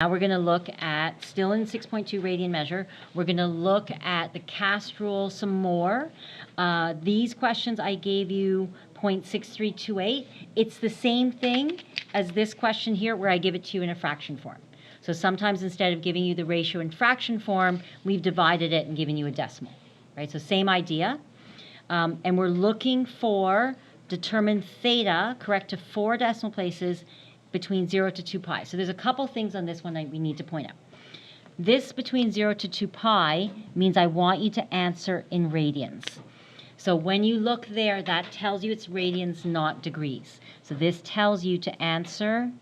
Now we're going to look at, still in 6.2 radian measure, we're going to look at the cast rule some more. These questions I gave you 0.6328. It's the same thing as this question here where I give it to you in a fraction form. So sometimes instead of giving you the ratio in fraction form, we've divided it and given you a decimal, right? So same idea. And we're looking for determine theta correct to 4 decimal places between 0 to 2 pi. So there's a couple things on this one that we need to point out. This between 0 to 2 pi means I want you to answer in radians. So when you look there, that tells you it's radians, not degrees. So this tells you to answer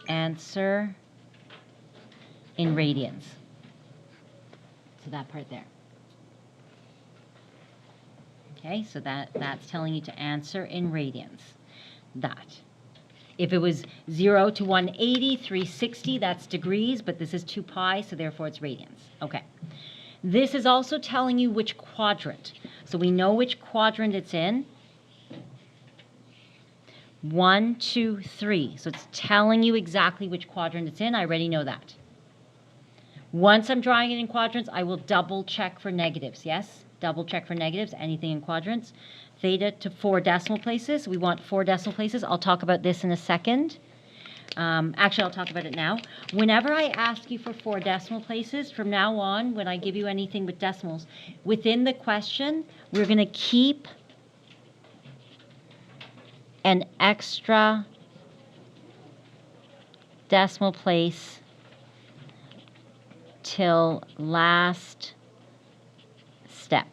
in radians. So that part there. Okay, so that's telling you to answer in radians. That. If it was 0 to 180, 360, that's degrees, but this is 2 pi, so therefore it's radians. Okay. This is also telling you which quadrant. So we know which quadrant it's in. 1, 2, 3. So it's telling you exactly which quadrant it's in. I already know that. Once I'm drawing it in quadrants, I will double check for negatives. Yes? Double check for negatives, anything in quadrants. Theta to 4 decimal places. We want 4 decimal places. I'll talk about this in a second. Actually, I'll talk about it now. Whenever I ask you for 4 decimal places, from now on, when I give you anything with decimals, within the question, we're going to keep an extra decimal place till last step.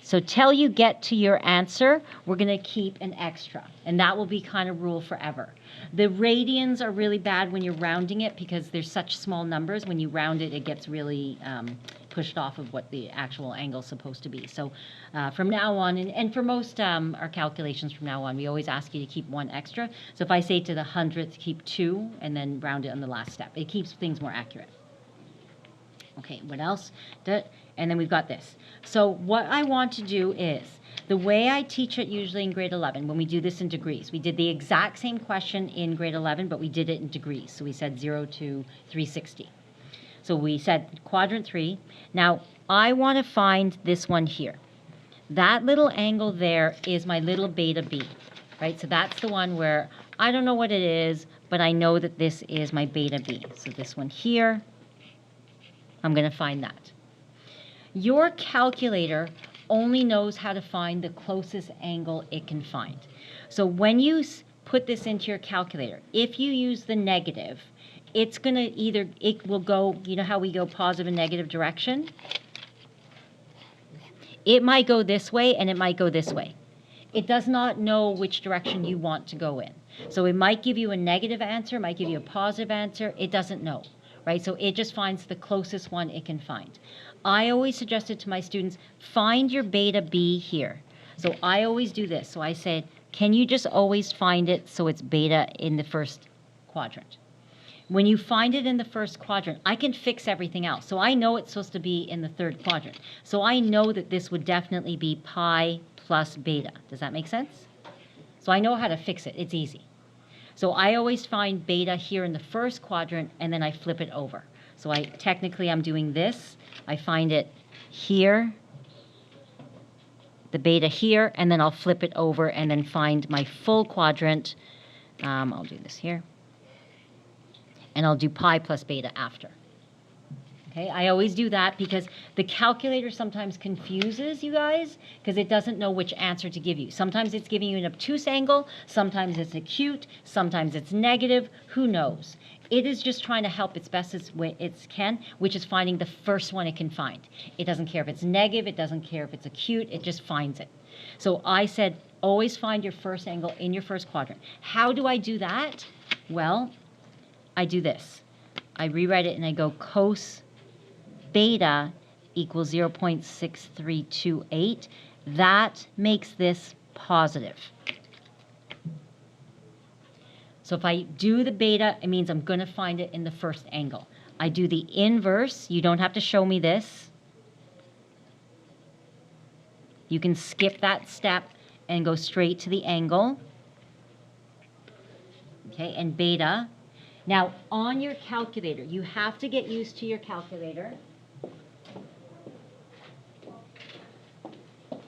So till you get to your answer, we're going to keep an extra, and that will be kind of rule forever. The radians are really bad when you're rounding it because there's such small numbers. When you round it, it gets really pushed off of what the actual angle is supposed to be. So from now on, and for most our calculations from now on, we always ask you to keep 1 extra. So if I say to the 100th, keep 2, and then round it on the last step. It keeps things more accurate. Okay, what else? And then we've got this. So what I want to do is, the way I teach it usually in grade 11, when we do this in degrees, we did the exact same question in grade 11, but we did it in degrees. So we said 0 to 360. So we said quadrant 3. Now, I want to find this one here. That little angle there is my little beta b, right? So that's the one where I don't know what it is, but I know that this is my beta b. So this one here, I'm going to find that. Your calculator only knows how to find the closest angle it can find. So when you put this into your calculator, if you use the negative, it's going to either, it will go, you know how we go positive and negative direction? It might go this way and it might go this way. It does not know which direction you want to go in. So it might give you a negative answer, it might give you a positive answer, it doesn't know. Right? So it just finds the closest one it can find. I always suggested to my students, find your beta b here. So I always do this. So I said, can you just always find it so it's beta in the first quadrant? When you find it in the first quadrant, I can fix everything else. So I know it's supposed to be in the third quadrant. So I know that this would definitely be pi plus beta. Does that make sense? So I know how to fix it. It's easy. So I always find beta here in the first quadrant, and then I flip it over. So I'm doing this. I find it here, the beta here, and then I'll flip it over and then find my full quadrant. I'll do this here. And I'll do pi plus beta after. Okay, I always do that because the calculator sometimes confuses you guys because it doesn't know which answer to give you. Sometimes it's giving you an obtuse angle, sometimes it's acute, sometimes it's negative, who knows? It is just trying to help its best as it can, which is finding the first one it can find. It doesn't care if it's negative, it doesn't care if it's acute, it just finds it. So I said, always find your first angle in your first quadrant. How do I do that? Well, I do this. I rewrite it and I go cos beta equals 0.6328. That makes this positive. So if I do the beta, it means I'm going to find it in the first angle. I do the inverse. You don't have to show me this. You can skip that step and go straight to the angle. Okay, and beta Now, on your calculator, you have to get used to your calculator.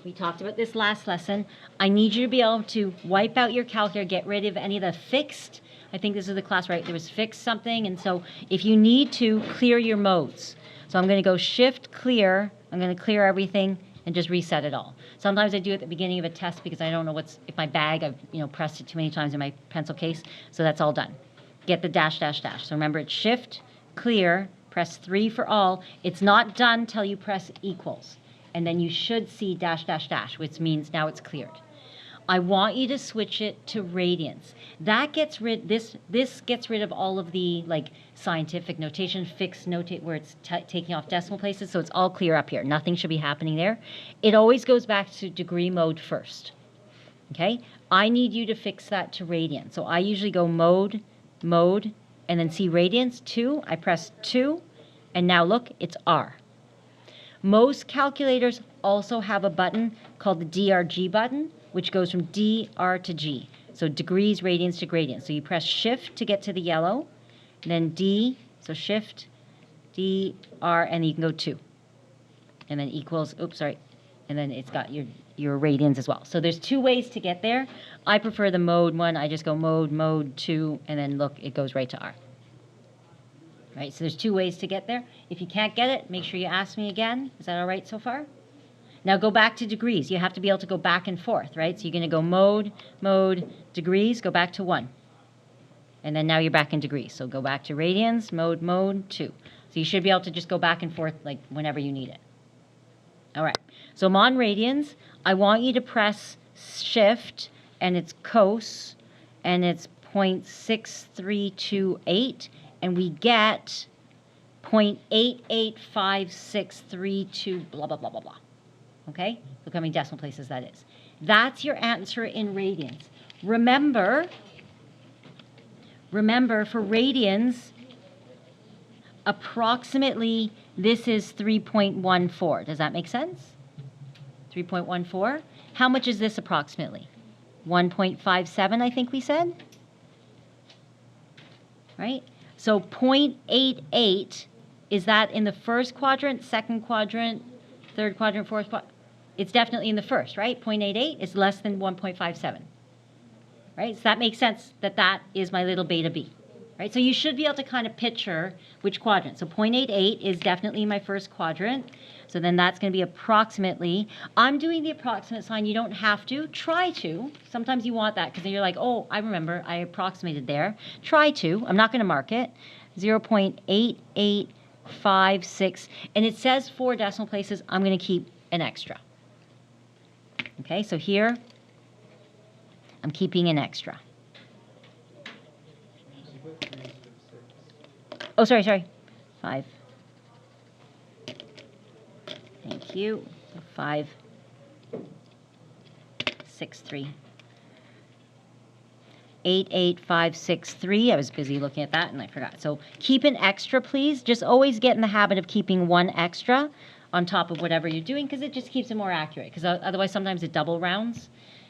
We talked about this last lesson. I need you to be able to wipe out your calculator, get rid of any of the fixed. I think this is the class, right? There was fixed something. And so if you need to, clear your modes. So I'm going to go Shift Clear. I'm going to clear everything and just reset it all. Sometimes I do it at the beginning of a test because I don't know if my bag, I've pressed it too many times in my pencil case. So that's all done. Get the dash, dash, dash. So remember, it's Shift Clear, press 3 for all. It's not done till you press equals. And then you should see dash, dash, dash, which means now it's cleared. I want you to switch it to radians. That gets rid, this gets rid of all of the scientific notation, fixed notate where it's taking off decimal places, so it's all clear up here. Nothing should be happening there. It always goes back to degree mode first. Okay? I need you to fix that to radian. So I usually go mode, and then see radians, 2. I press 2, and now look, it's R. Most calculators also have a button called the DRG button, which goes from DR to G. So degrees, radians to gradients. So you press Shift to get to the yellow, and then D, so Shift, D, R, and you can go 2. And then equals, oops, sorry. And then it's got your radians as well. So there's 2 ways to get there. I prefer the mode one. I just go mode 2, and then look, it goes right to R. Right, so there's 2 ways to get there. If you can't get it, make sure you ask me again. Is that all right so far? Now go back to degrees. You have to be able to go back and forth, right? So you're going to go mode, degrees, go back to 1. And then now you're back in degrees. So go back to radians, mode 2. So you should be able to just go back and forth whenever you need it. All right, so I'm on radians. I want you to press Shift, and it's cos, and it's 0.6328. And we get 0.885632, blah, blah, blah, blah, blah. Okay? Look how many decimal places that is. That's your answer in radians. Remember, for radians, approximately, this is 3.14. Does that make sense? 3.14. How much is this approximately? 1.57, I think we said. Right? So 0.88, is that in the first quadrant, second quadrant, third quadrant, fourth quadrant? It's definitely in the first, right? 0.88 is less than 1.57, right? So that makes sense that is my little beta b, right? So you should be able to kind of picture which quadrant. So 0.88 is definitely my first quadrant. So then that's going to be approximately. I'm doing the approximate sign. You don't have to. Try to. Sometimes you want that because then you're like, oh, I remember. I approximated there. Try to. I'm not going to mark it. 0.8856. And it says 4 decimal places. I'm going to keep an extra. Okay, so here, I'm keeping an extra. Oh, sorry. 5. Thank you. 5, 6, 3. 88563. I was busy looking at that and I forgot. So keep an extra, please. Just always get in the habit of keeping 1 extra on top of whatever you're doing because it just keeps it more accurate. Because otherwise, sometimes it double rounds,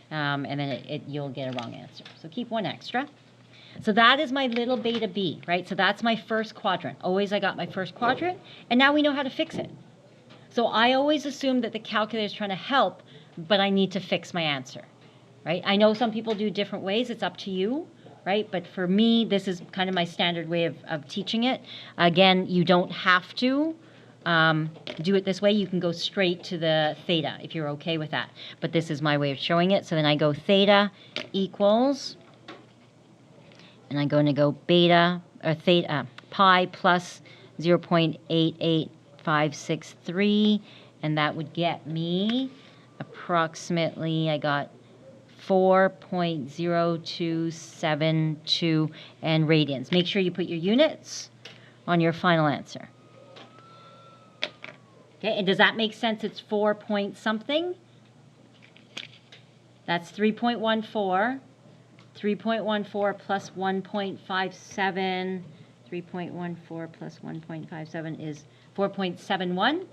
and then you'll get a wrong answer. So keep 1 extra. So that is my little beta b, right? So that's my first quadrant. Always I got my first quadrant, and now we know how to fix it. So I always assume that the calculator is trying to help, but I need to fix my answer, right? I know some people do different ways. It's up to you, right? But for me, this is kind of my standard way of teaching it. Again, you don't have to do it this way. You can go straight to the theta if you're okay with that. But this is my way of showing it. So then I go theta equals, and I'm going to go beta, or theta, pi plus 0.88563, and that would get me approximately, I got 4.0272 and radians. Make sure you put your units on your final answer. Okay, and does that make sense? It's 4 point something. That's 3.14. 3.14 plus 1.57. 3.14 plus 1.57 is 4.71,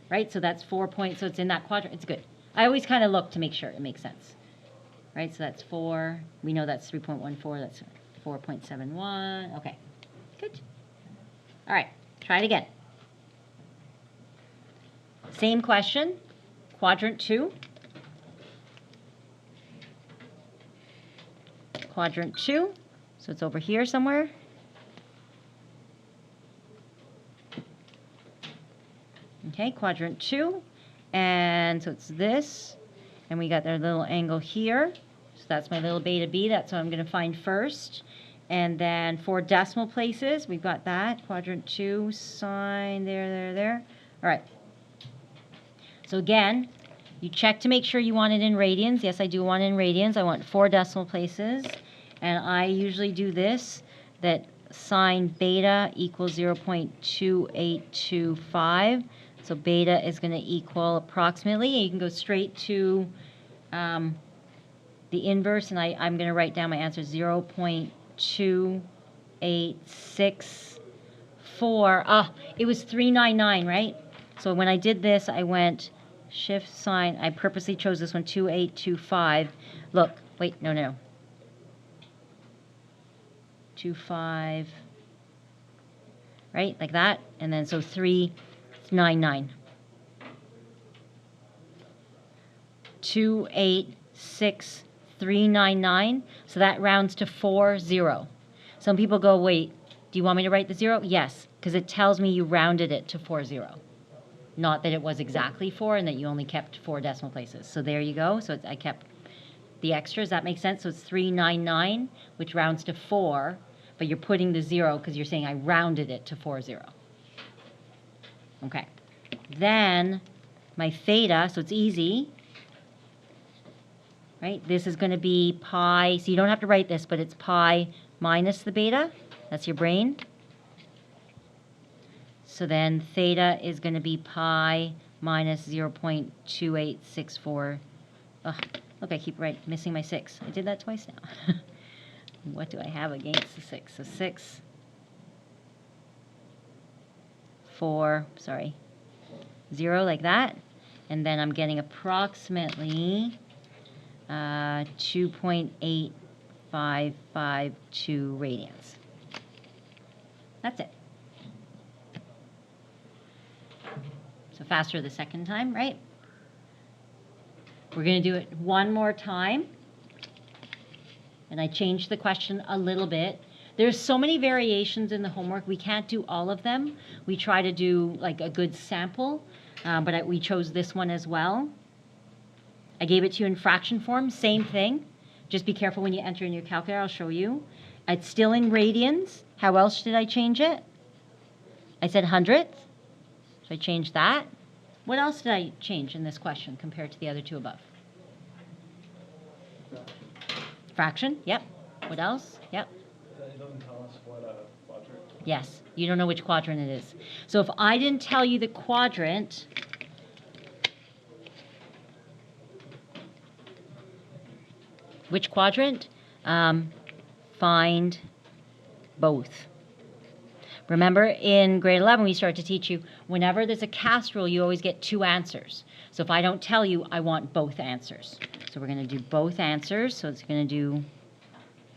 right? So that's 4 points. So it's in that quadrant. It's good. I always kind of look to make sure it makes sense, right? So that's 4. We know that's 3.14. That's 4.71. Okay. Good. All right, try it again. Same question, quadrant 2. Quadrant 2, so it's over here somewhere. Okay, quadrant 2, and so it's this, and we got their little angle here. So that's my little beta b, that's what I'm going to find first. And then 4 decimal places, we've got that, quadrant 2, sine, there. All right. So again, you check to make sure you want it in radians. Yes, I do want it in radians. I want 4 decimal places. And I usually do this, that sine beta equals 0.2825. So beta is going to equal approximately, you can go straight to the inverse, and I'm going to write down my answer, 0.2864. It was 399, right? So when I did this, I went shift sign. I purposely chose this one, 2825. Look, wait, no. 25, right, like that, and then so 399. 286399. So that rounds to 40. Some people go, wait, do you want me to write the 0? Yes, because it tells me you rounded it to 40. Not that it was exactly 4 and that you only kept 4 decimal places. So there you go. So I kept the extras. That makes sense. So it's 399, which rounds to 4, but you're putting the 0 because you're saying I rounded it to 40. Okay. Then my theta, so it's easy, right? This is going to be pi. So you don't have to write this, but it's pi minus the beta. That's your brain. So then theta is going to be pi minus 0.2864. Look, I keep missing my 6. I did that twice now. What do I have against the 6? So 6, 4, 0 like that. And then I'm getting approximately 2.8552 radians. That's it. So faster the second time, right? We're going to do it one more time. And I changed the question a little bit. There's so many variations in the homework. We can't do all of them. We try to do like a good sample, but we chose this one as well. I gave it to you in fraction form, same thing. Just be careful when you enter in your calculator. I'll show you. It's still in radians. How else did I change it? I said hundredths. So I changed that. What else did I change in this question compared to the other two above? Fraction, yep. What else? Yep. It doesn't tell us what quadrant. Yes, you don't know which quadrant it is. So if I didn't tell you the quadrant, which quadrant? Find both. Remember, in grade 11, we start to teach you, whenever there's a cast rule, you always get 2 answers. So if I don't tell you, I want both answers. So we're going to do both answers. So it's going to do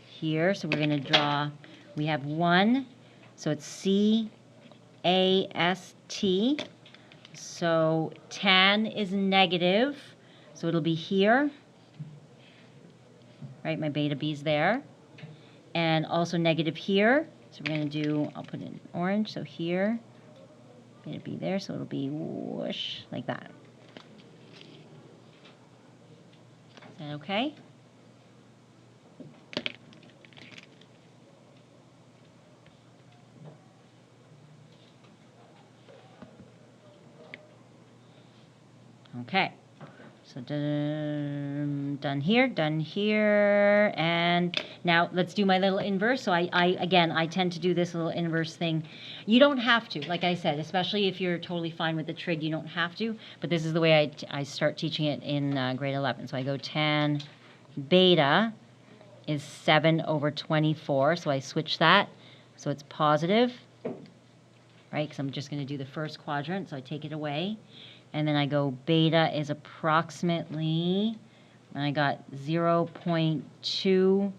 here. So we're going to draw, we have 1. So it's C-A-S-T. So tan is negative. So it'll be here. Right, my beta b is there. And also negative here. So we're going to do, I'll put it in orange, so here, beta b there, so it'll be whoosh, like that. Is that okay? Okay. So done here, and now let's do my little inverse. So I tend to do this little inverse thing. You don't have to, like I said, especially if you're totally fine with the trig, you don't have to, but this is the way I start teaching it in grade 11. So I go tan beta is 7/24, so I switch that, so it's positive, right, because I'm just going to do the first quadrant, so I take it away. And then I go beta is approximately, and I got 0.285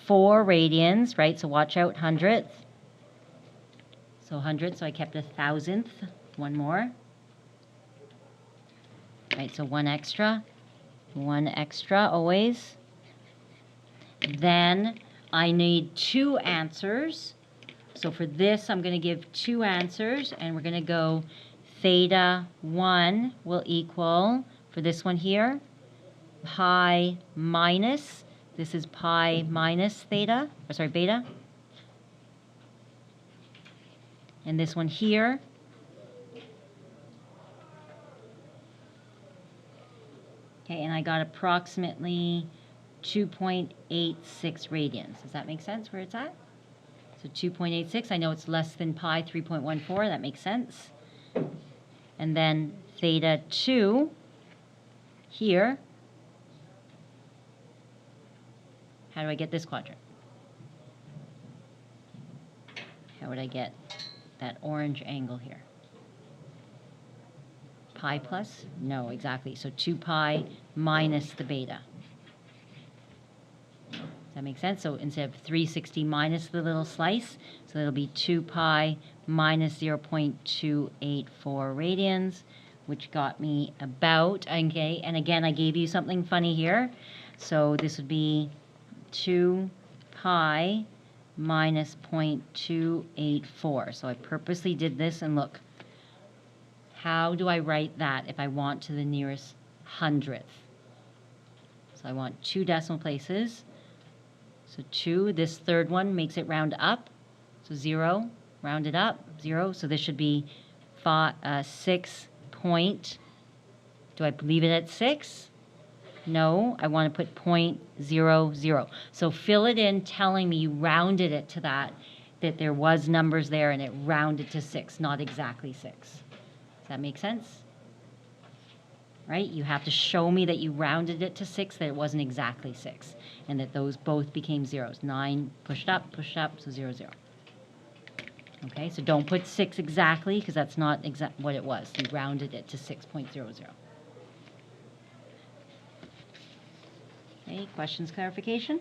4 radians, right? So watch out, hundredth. So 100, so I kept a thousandth. One more. Right, so one extra always. Then I need 2 answers. So for this, I'm going to give 2 answers, and we're going to go theta 1 will equal, for this one here, pi minus, this is pi minus theta, or sorry, beta. And this one here, okay, and I got approximately 2.86 radians. Does that make sense where it's at? So 2.86, I know it's less than pi 3.14, that makes sense. And then theta 2 here, how do I get this quadrant? How would I get that orange angle here? Pi plus? No, exactly. So 2 pi minus the beta. Does that make sense? So instead of 360 minus the little slice, so it'll be 2 pi minus 0.284 radians, which got me about, okay, and again, I gave you something funny here. So this would be 2 pi minus 0.284. So I purposely did this, and look, how do I write that if I want to the nearest hundredth? So I want 2 decimal places. So 2, this third one makes it round up. So 0, round it up, 0. So this should be 6 point. Do I leave it at 6? No, I want to put 0.00. So fill it in telling me you rounded it to that there was numbers there and it rounded to 6, not exactly 6. Does that make sense? Right? You have to show me that you rounded it to 6, that it wasn't exactly 6, and that those both became zeros. 9 pushed up, so 0, 0. Okay, so don't put 6 exactly, because that's not what it was. You rounded it to 6.00. Okay, questions, clarification?